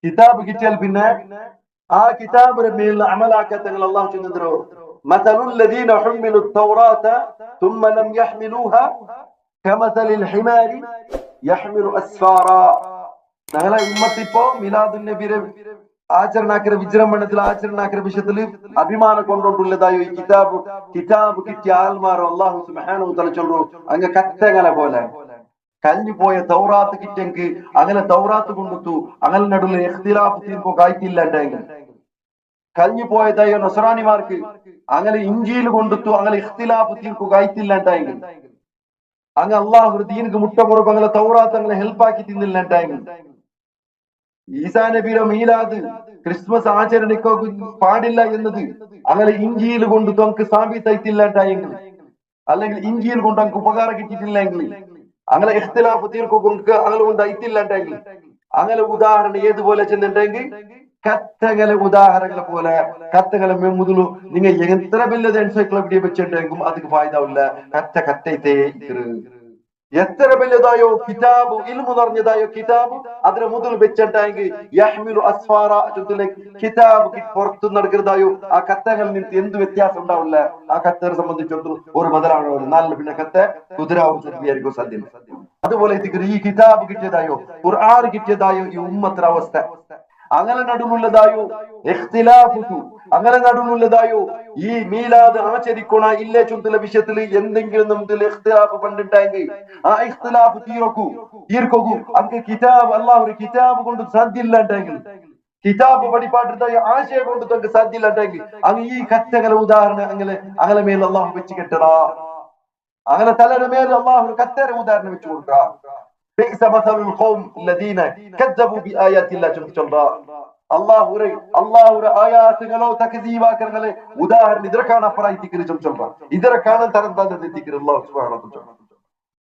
കിതാബ് കിട്ടിയാൽ പിന്നെ ആ കിതാബിന്റെ മേൽ അമലാക്കത്തങ്ങൾ അള്ളാഹു ചെന്നോ മസലുൽ ലദീന ഹുമിലു തൗറാത ثم لم يحملوها كمثل الحمار يحمل اسفارا. ഞങ്ങളെ ഉമ്മത്തിപ്പോ മിലാദുൻ നബിയുടെ ആചരണാക്കര വിജൃംഭണത്തിൽ ആചരണാക്കര വിഷയത്തിൽ അഭിമാനം കൊണ്ടുള്ളതായോ ഈ കിതാബ് കിട്ടിയ ആൽമാരോ അള്ളാഹു സുബ്ഹാനഹു വ തആല ചൊല്ലു അങ്ങ് കത്തങ്ങനെ പോലെ കഴിഞ്ഞു പോയ തൗറാത്ത് കിട്ടിയെങ്കിൽ അങ്ങനെ തൗറാത്ത് കൊണ്ടുത്തു അങ്ങനെ നടുവിൽ ഇഖ്തിലാഫ് തീർപ്പോ കായ്ക്കില്ലാണ്ടെങ്കിൽ കഴിഞ്ഞു പോയതായ നസ്രാനിമാർക്ക് അങ്ങനെ ഇഞ്ചിയിൽ കൊണ്ടുത്തു അങ്ങനെ ഇഖ്തിലാഫ് തീർപ്പോ കായ്ക്കില്ലാണ്ടെങ്കിൽ അങ്ങ് അള്ളാഹു ദീനിക്ക് മുട്ട പുറപ്പ് അങ്ങനെ തൗറാത്ത് അങ്ങനെ ഹെൽപ്പാക്കി തിന്നില്ലാണ്ടെങ്കിൽ ഈസാ നബിയുടെ മീലാദ് ക്രിസ്മസ് ആചരണക്കോ പാടില്ല എന്നത് അങ്ങനെ ഇഞ്ചിയിൽ കൊണ്ട് നമുക്ക് സ്ഥാപിത്തില്ലാണ്ടായെങ്കിൽ അല്ലെങ്കിൽ ഇഞ്ചിയിൽ കൊണ്ട് നമുക്ക് ഉപകാരം കിട്ടിയിട്ടില്ലെങ്കിൽ അങ്ങനെ ഇഖ്തിലാഫ് തീർക്കൊക്കെ അങ്ങനെ കൊണ്ട് ഐത്തില്ലാണ്ടെങ്കിൽ അങ്ങനെ ഉദാഹരണം ഏതുപോലെ ചെന്നിട്ടുണ്ടെങ്കിൽ കത്തകളെ ഉദാഹരണങ്ങളെ പോലെ കത്തകളെ മുതലു നിങ്ങൾ എത്ര വലിയ എൻസൈക്ലോപീഡിയ വെച്ചിട്ടുണ്ടെങ്കിൽ അതിന് ഫായദാവില്ല. കത്തൈത്തേ എത്ര വലിയതായോ കിതാബ് ഇൽമു നിറഞ്ഞതായോ കിതാബ് അതിനെ മുതൽ വെച്ചിട്ടെങ്കിൽ യഹ്മിലു അസ്ഫാറ കിതാബ് പുറത്തു നടക്കുന്നതായോ ആ കത്തകളിൽ നിന്ന് എന്ത് വ്യത്യാസം ഉണ്ടാവില്ല. ആ കത്തറെ സംബന്ധിച്ചിടത്തോളം ഒരു ബദലാണ് നല്ല പിന്നെ കത്ത് കുതിരാവുന്ന സാധ്യത. അതുപോലെ ഈ കിതാബ് കിട്ടിയതായോ ഖുർആൻ കിട്ടിയതായോ ഈ ഉമ്മത്തിന്റെ അവസ്ഥ അങ്ങനെ നടുവുള്ളതായോ ഇഖ്തിലാഫു അങ്ങനെ നടുവുള്ളതായോ ഈ മീലാദ് ആചരിക്കണ ഇല്ലേ ചുറ്റുള്ള വിഷയത്തിൽ എന്തെങ്കിലും നമുക്ക് ഇഖ്തിലാഫ് പണ്ടിട്ടെങ്കിൽ ആ ഇഖ്തിലാഫ് തീർക്കൂ അങ്ങ് കിതാബ് അല്ലാഹു ഒരു കിതാബ് കൊണ്ട് സാധ്യമില്ലാണ്ടെങ്കിൽ കിതാബ് വഴിപാട്ടിന്റെ ആശയം കൊണ്ട് നമുക്ക് സാധ്യമില്ലാണ്ടെങ്കിൽ അങ്ങ് ഈ കത്തകളെ ഉദാഹരണം അങ്ങനെ മേൽ അള്ളാഹു വെച്ച് കെട്ടടാ അങ്ങനെ തലയുടെ മേൽ അള്ളാഹു കത്തേറെ ഉദാഹരണം വെച്ചു കൊടുക്കുക. അള്ളാഹുടെ ആയാത്തുകളോ തക്സീബാക്കങ്ങളെ ഉദാഹരണം ഇതിനെ കാണാൻ അപ്പുറം ഇതിനെ കാണാൻ തരം തന്നെ അള്ളാഹു സുബ്ഹാനഹു വ തആല